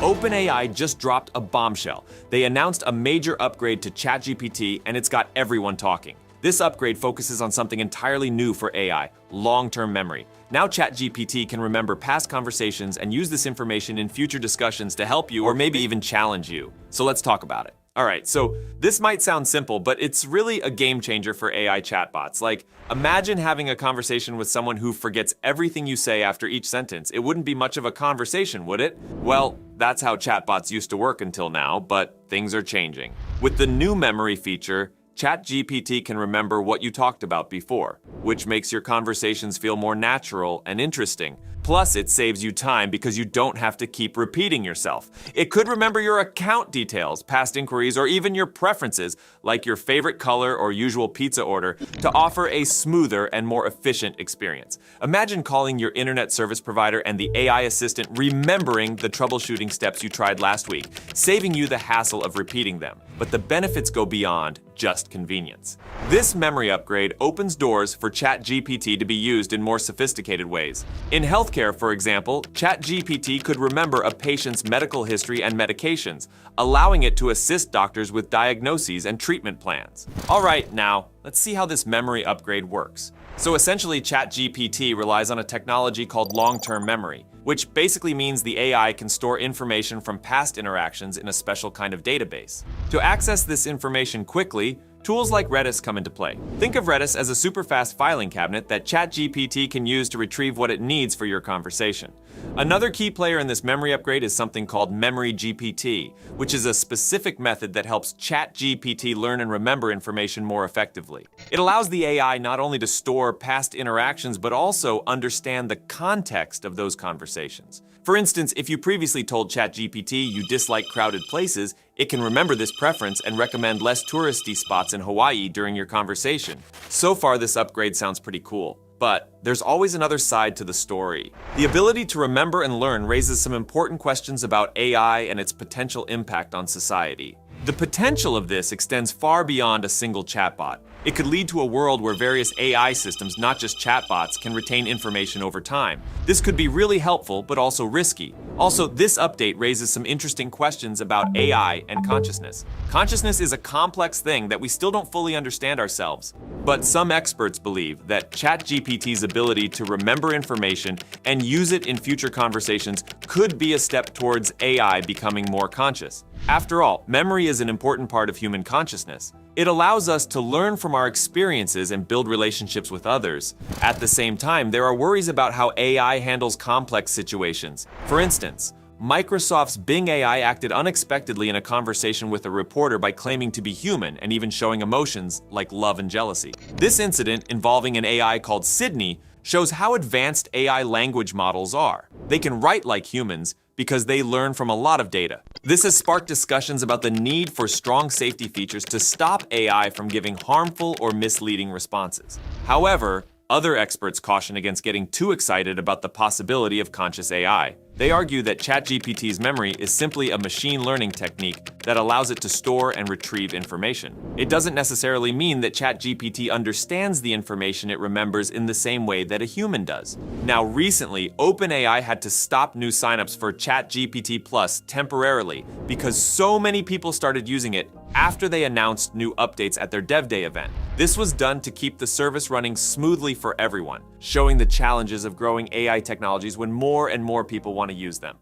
OpenAI just dropped a bombshell. They announced a major upgrade to ChatGPT, and it's got everyone talking. This upgrade focuses on something entirely new for AI, long-term memory. Now ChatGPT can remember past conversations and use this information in future discussions to help you or maybe even challenge you. So let's talk about it. Alright, so this might sound simple, but it's really a game changer for AI chatbots. Like, imagine having a conversation with someone who forgets everything you say after each sentence. It wouldn't be much of a conversation, would it? Well, that's how chatbots used to work until now, but things are changing. With the new memory feature, ChatGPT can remember what you talked about before, which makes your conversations feel more natural and interesting. Plus, it saves you time because you don't have to keep repeating yourself. It could remember your account details, past inquiries, or even your preferences, like your favorite color or usual pizza order, to offer a smoother and more efficient experience. Imagine calling your internet service provider and the AI assistant remembering the troubleshooting steps you tried last week, saving you the hassle of repeating them. But the benefits go beyond just convenience. This memory upgrade opens doors for ChatGPT to be used in more sophisticated ways. In healthcare, for example, ChatGPT could remember a patient's medical history and medications, allowing it to assist doctors with diagnoses and treatment plans. All right, now, let's see how this memory upgrade works. So essentially, ChatGPT relies on a technology called long-term memory, which basically means the AI can store information from past interactions in a special kind of database. To access this information quickly, tools like Redis come into play. Think of Redis as a super fast filing cabinet that ChatGPT can use to retrieve what it needs for your conversation. Another key player in this memory upgrade is something called MemoryGPT, which is a specific method that helps ChatGPT learn and remember information more effectively. It allows the AI not only to store past interactions, but also understand the context of those conversations. For instance, if you previously told ChatGPT you dislike crowded places, it can remember this preference and recommend less touristy spots in Hawaii during your conversation. So far, this upgrade sounds pretty cool. But there's always another side to the story. The ability to remember and learn raises some important questions about AI and its potential impact on society. The potential of this extends far beyond a single chatbot. It could lead to a world where various AI systems, not just chatbots, can retain information over time. This could be really helpful, but also risky. Also, this update raises some interesting questions about AI and consciousness. Consciousness is a complex thing that we still don't fully understand ourselves. But some experts believe that ChatGPT's ability to remember information and use it in future conversations could be a step towards AI becoming more conscious. After all, memory is an important part of human consciousness. It allows us to learn from our experiences and build relationships with others. At the same time, there are worries about how AI handles complex situations. For instance, Microsoft's Bing AI acted unexpectedly in a conversation with a reporter by claiming to be human and even showing emotions like love and jealousy. This incident, involving an AI called Sydney, shows how advanced AI language models are. They can write like humans because they learn from a lot of data. This has sparked discussions about the need for strong safety features to stop AI from giving harmful or misleading responses. However, other experts caution against getting too excited about the possibility of conscious AI. They argue that ChatGPT's memory is simply a machine learning technique that allows it to store and retrieve information. It doesn't necessarily mean that ChatGPT understands the information it remembers in the same way that a human does. Now, recently, OpenAI had to stop new signups for ChatGPT Plus temporarily because so many people started using it after they announced new updates at their Dev Day event. This was done to keep the service running smoothly for everyone, showing the challenges of growing AI technologies when more and more people want to use them.